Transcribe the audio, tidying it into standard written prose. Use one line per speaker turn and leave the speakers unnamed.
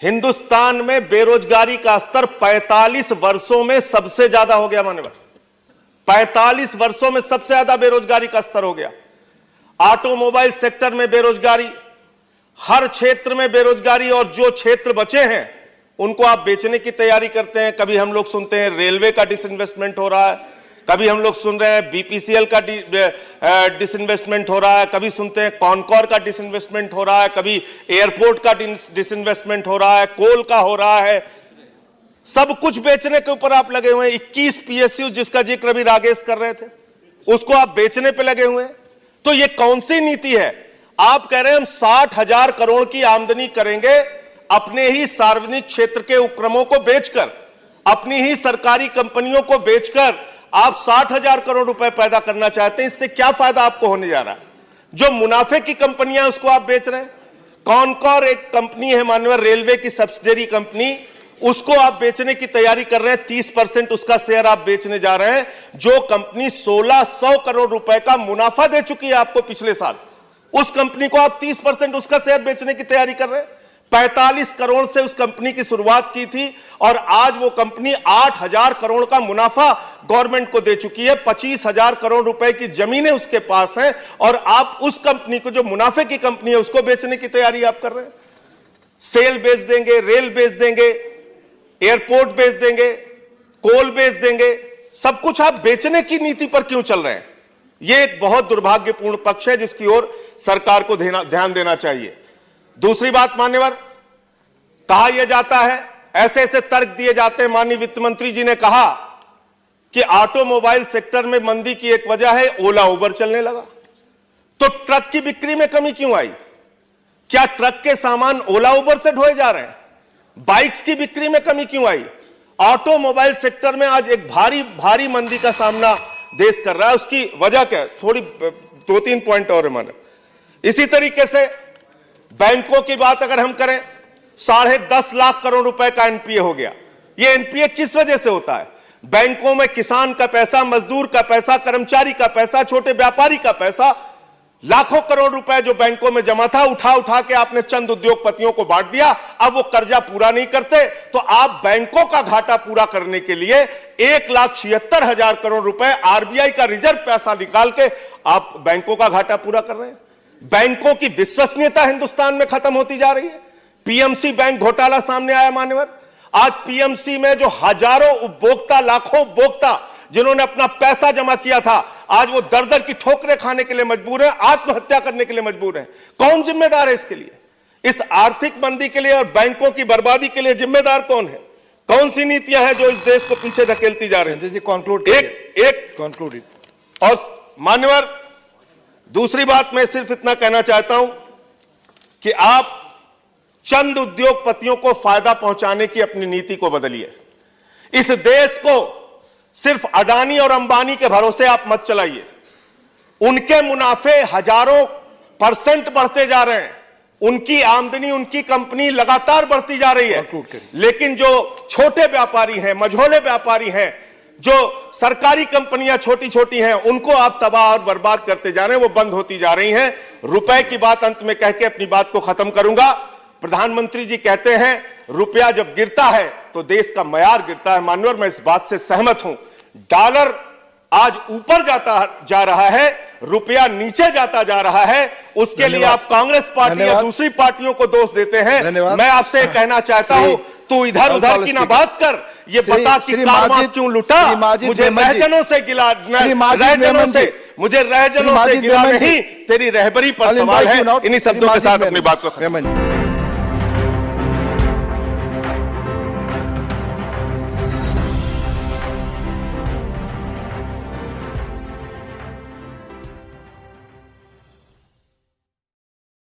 हिंदुस्तान में बेरोजगारी का स्तर 45 वर्षों में सबसे ज्यादा हो गया। मान्यवर, 45 वर्षों में सबसे ज्यादा बेरोजगारी का स्तर हो गया। ऑटोमोबाइल सेक्टर में बेरोजगारी, हर क्षेत्र में बेरोजगारी, और जो क्षेत्र बचे हैं उनको आप बेचने की तैयारी करते हैं। कभी हम लोग सुनते हैं रेलवे का डिसइन्वेस्टमेंट हो रहा है, कभी हम लोग सुन रहे हैं बीपीसीएल का डिसइन्वेस्टमेंट हो रहा है, कभी सुनते हैं कॉनकॉर का डिसइन्वेस्टमेंट हो रहा है, कभी एयरपोर्ट का डिसइन्वेस्टमेंट हो रहा है, कोल का हो रहा है। सब कुछ बेचने के ऊपर आप लगे हुए हैं। 21 पीएसयू जिसका जिक्र अभी राकेश कर रहे थे, उसको आप बेचने पे लगे हुए हैं। तो ये कौन सी नीति है? आप कह रहे हैं हम 60,000 करोड़ की आमदनी करेंगे अपने ही सार्वजनिक क्षेत्र के उपक्रमों को बेचकर, अपनी ही सरकारी कंपनियों को बेचकर आप 60,000 करोड़ रुपए पैदा करना चाहते हैं। इससे क्या फायदा आपको होने जा रहा है? जो मुनाफे की कंपनियां उसको आप बेच रहे हैं। कॉनकॉर एक कंपनी है माननीय रेलवे की सब्सिडरी कंपनी, उसको आप बेचने की तैयारी कर रहे हैं। 30% उसका शेयर आप बेचने जा रहे हैं। जो कंपनी 1600 करोड़ रुपए का मुनाफा दे चुकी है आपको पिछले साल, उस कंपनी को आप 30% उसका शेयर बेचने की तैयारी कर रहे हैं। 45 करोड़ से उस कंपनी की शुरुआत की थी और आज वो कंपनी 8,000 करोड़ का मुनाफा गवर्नमेंट को दे चुकी है। 25,000 करोड़ रुपए की जमीनें उसके पास हैं और आप उस कंपनी को, जो मुनाफे की कंपनी है, उसको बेचने की तैयारी आप कर रहे हैं। सेल बेच देंगे, रेल बेच देंगे, एयरपोर्ट बेच देंगे, कोल बेच देंगे, सब कुछ आप बेचने की नीति पर क्यों चल रहे हैं? यह एक बहुत दुर्भाग्यपूर्ण पक्ष है जिसकी ओर सरकार को ध्यान देना चाहिए। दूसरी बात मान्यवर, कहा यह जाता है, ऐसे ऐसे तर्क दिए जाते हैं। माननीय वित्त मंत्री जी ने कहा कि ऑटोमोबाइल सेक्टर में मंदी की एक वजह है ओला उबर चलने लगा। तो ट्रक की बिक्री में कमी क्यों आई? क्या ट्रक के सामान ओला उबर से ढोए जा रहे हैं? बाइक्स की बिक्री में कमी क्यों आई? ऑटोमोबाइल सेक्टर में आज एक भारी मंदी का सामना देश कर रहा है। उसकी वजह क्या है? थोड़ी 2-3 पॉइंट और है माननीय। इसी तरीके से बैंकों की बात अगर हम करें, 10.5 लाख करोड़ रुपए का एनपीए हो गया। यह एनपीए किस वजह से होता है? बैंकों में किसान का पैसा, मजदूर का पैसा, कर्मचारी का पैसा, छोटे व्यापारी का पैसा, लाखों करोड़ रुपए जो बैंकों में जमा था, उठा के आपने चंद उद्योगपतियों को बांट दिया। अब वो कर्जा पूरा नहीं करते तो आप बैंकों का घाटा पूरा करने के लिए 1,76,000 करोड़ रुपए आरबीआई का रिजर्व पैसा निकाल के आप बैंकों का घाटा पूरा कर रहे हैं। बैंकों की विश्वसनीयता हिंदुस्तान में खत्म होती जा रही है। पीएमसी बैंक घोटाला सामने आया मान्यवर। आज पीएमसी में जो हजारों उपभोक्ता, लाखों उपभोक्ता जिन्होंने अपना पैसा जमा किया था, आज वो दर-दर की ठोकरें खाने के लिए मजबूर हैं, आत्महत्या करने के लिए मजबूर हैं। कौन जिम्मेदार है इसके लिए? इस आर्थिक मंदी के लिए और बैंकों की बर्बादी के लिए जिम्मेदार कौन है? कौन सी नीतियां हैं जो इस देश को पीछे धकेलती जा रही हैं?
कंक्लूड।
और मान्यवर, दूसरी बात मैं सिर्फ इतना कहना चाहता हूं कि आप चंद उद्योगपतियों को फायदा पहुंचाने की अपनी नीति को बदलिए। इस देश को सिर्फ अडानी और अंबानी के भरोसे आप मत चलाइए। उनके मुनाफे हजारों % बढ़ते जा रहे हैं, उनकी आमदनी, उनकी कंपनी लगातार बढ़ती जा रही है, लेकिन जो छोटे व्यापारी हैं, मझोले व्यापारी हैं, जो सरकारी कंपनियां छोटी छोटी हैं, उनको आप तबाह और बर्बाद करते जा रहे हैं, वो बंद होती जा रही हैं। रुपए की बात अंत में कह के अपनी बात को खत्म करूंगा। प्रधानमंत्री जी कहते हैं रुपया जब गिरता है तो देश का मयार गिरता है। मान्यवर, मैं इस बात से सहमत हूं। डॉलर आज ऊपर जा रहा है, रुपया नीचे जाता जा रहा है। उसके लिए आप कांग्रेस पार्टी या दूसरी पार्टियों को दोष देते हैं। मैं आपसे कहना चाहता हूं, तू इधर उधर की ना बात कर, ये बता कि कारवां क्यों लुटा। मुझे रहजनों से गिला नहीं, तेरी रहबरी पर सवाल है। इन्हीं शब्दों के साथ अपनी बात को खत्म।